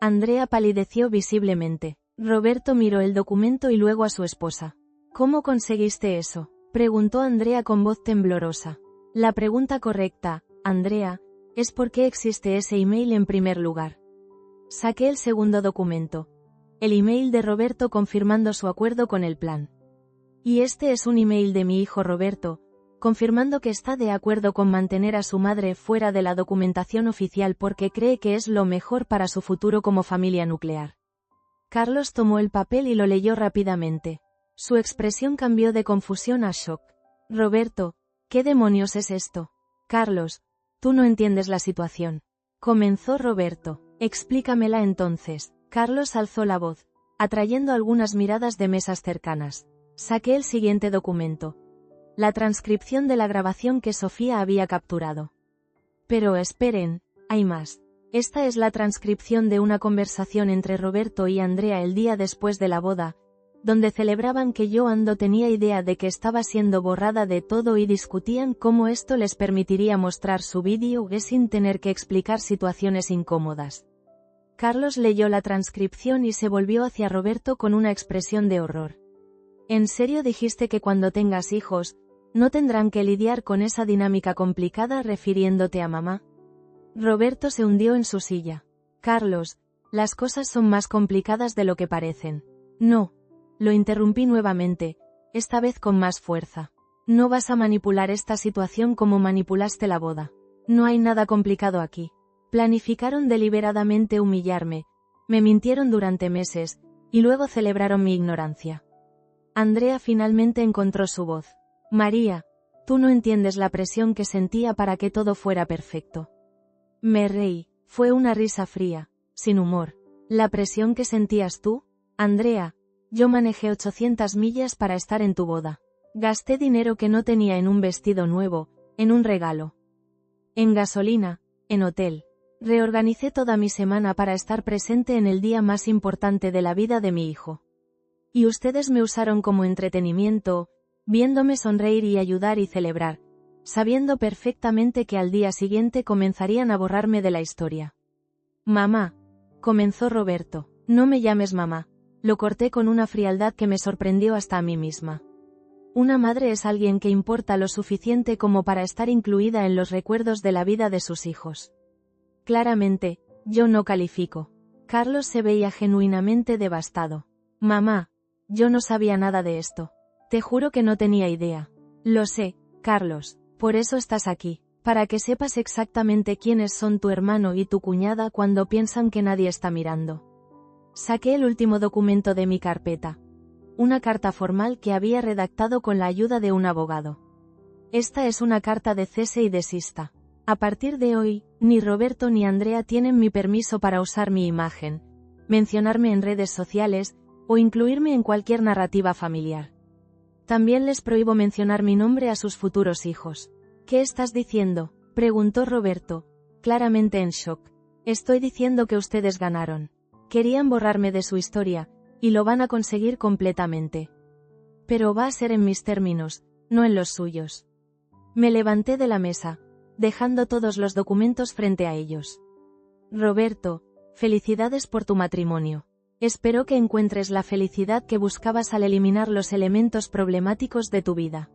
Andrea palideció visiblemente. Roberto miró el documento y luego a su esposa. «¿Cómo conseguiste eso?», Preguntó Andrea con voz temblorosa. La pregunta correcta, Andrea, es por qué existe ese email en primer lugar. Saqué el segundo documento. El email de Roberto confirmando su acuerdo con el plan. Y este es un email de mi hijo Roberto, confirmando que está de acuerdo con mantener a su madre fuera de la documentación oficial porque cree que es lo mejor para su futuro como familia nuclear. Carlos tomó el papel y lo leyó rápidamente. Su expresión cambió de confusión a shock. Roberto, ¿qué demonios es esto? Carlos, tú no entiendes la situación. Comenzó Roberto. Explícamela entonces. Carlos alzó la voz, atrayendo algunas miradas de mesas cercanas. Saqué el siguiente documento. La transcripción de la grabación que Sofía había capturado. Pero esperen, hay más. Esta es la transcripción de una conversación entre Roberto y Andrea el día después de la boda, donde celebraban que Joan tenía idea de que estaba siendo borrada de todo y discutían cómo esto les permitiría mostrar su vídeo sin tener que explicar situaciones incómodas. Carlos leyó la transcripción y se volvió hacia Roberto con una expresión de horror. ¿En serio dijiste que cuando tengas hijos, no tendrán que lidiar con esa dinámica complicada refiriéndote a mamá? Roberto se hundió en su silla. Carlos, las cosas son más complicadas de lo que parecen. No. Lo interrumpí nuevamente, esta vez con más fuerza. No vas a manipular esta situación como manipulaste la boda. No hay nada complicado aquí. Planificaron deliberadamente humillarme, me mintieron durante meses, y luego celebraron mi ignorancia. Andrea finalmente encontró su voz. María, tú no entiendes la presión que sentía para que todo fuera perfecto. Me reí, fue una risa fría, sin humor. ¿La presión que sentías tú? Andrea, yo manejé 800 millas para estar en tu boda. Gasté dinero que no tenía en un vestido nuevo, en un regalo. En gasolina, en hotel. Reorganicé toda mi semana para estar presente en el día más importante de la vida de mi hijo. Y ustedes me usaron como entretenimiento, viéndome sonreír y ayudar y celebrar, sabiendo perfectamente que al día siguiente comenzarían a borrarme de la historia. Mamá, comenzó Roberto, no me llames mamá, lo corté con una frialdad que me sorprendió hasta a mí misma. Una madre es alguien que importa lo suficiente como para estar incluida en los recuerdos de la vida de sus hijos. Claramente, yo no califico. Carlos se veía genuinamente devastado. Mamá, yo no sabía nada de esto. Te juro que no tenía idea. Lo sé, Carlos, por eso estás aquí, para que sepas exactamente quiénes son tu hermano y tu cuñada cuando piensan que nadie está mirando. Saqué el último documento de mi carpeta. Una carta formal que había redactado con la ayuda de un abogado. Esta es una carta de cese y desista. A partir de hoy, ni Roberto ni Andrea tienen mi permiso para usar mi imagen, mencionarme en redes sociales, o incluirme en cualquier narrativa familiar. También les prohíbo mencionar mi nombre a sus futuros hijos. ¿Qué estás diciendo?, preguntó Roberto, claramente en shock. Estoy diciendo que ustedes ganaron. Querían borrarme de su historia, y lo van a conseguir completamente. Pero va a ser en mis términos, no en los suyos. Me levanté de la mesa, dejando todos los documentos frente a ellos. Roberto, felicidades por tu matrimonio. Espero que encuentres la felicidad que buscabas al eliminar los elementos problemáticos de tu vida.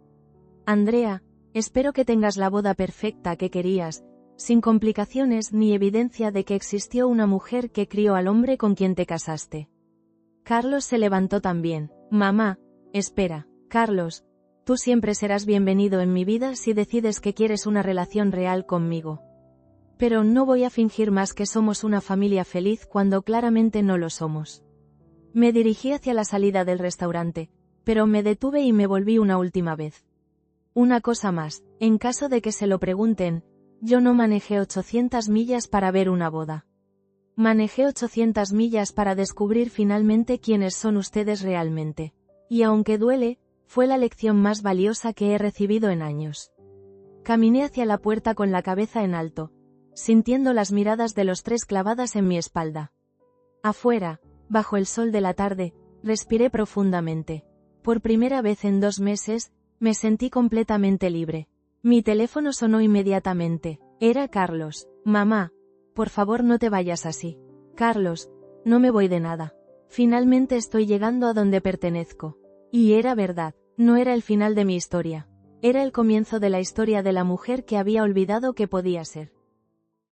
Andrea, espero que tengas la boda perfecta que querías, sin complicaciones ni evidencia de que existió una mujer que crió al hombre con quien te casaste. Carlos se levantó también. Mamá, espera, Carlos, tú siempre serás bienvenido en mi vida si decides que quieres una relación real conmigo. Pero no voy a fingir más que somos una familia feliz cuando claramente no lo somos. Me dirigí hacia la salida del restaurante, pero me detuve y me volví una última vez. Una cosa más, en caso de que se lo pregunten, yo no manejé 800 millas para ver una boda. Manejé 800 millas para descubrir finalmente quiénes son ustedes realmente. Y aunque duele, fue la lección más valiosa que he recibido en años. Caminé hacia la puerta con la cabeza en alto, sintiendo las miradas de los tres clavadas en mi espalda. Afuera, bajo el sol de la tarde, respiré profundamente. Por primera vez en 2 meses, me sentí completamente libre. Mi teléfono sonó inmediatamente. Era Carlos. Mamá, por favor no te vayas así. Carlos, no me voy de nada. Finalmente estoy llegando a donde pertenezco. Y era verdad. No era el final de mi historia. Era el comienzo de la historia de la mujer que había olvidado que podía ser.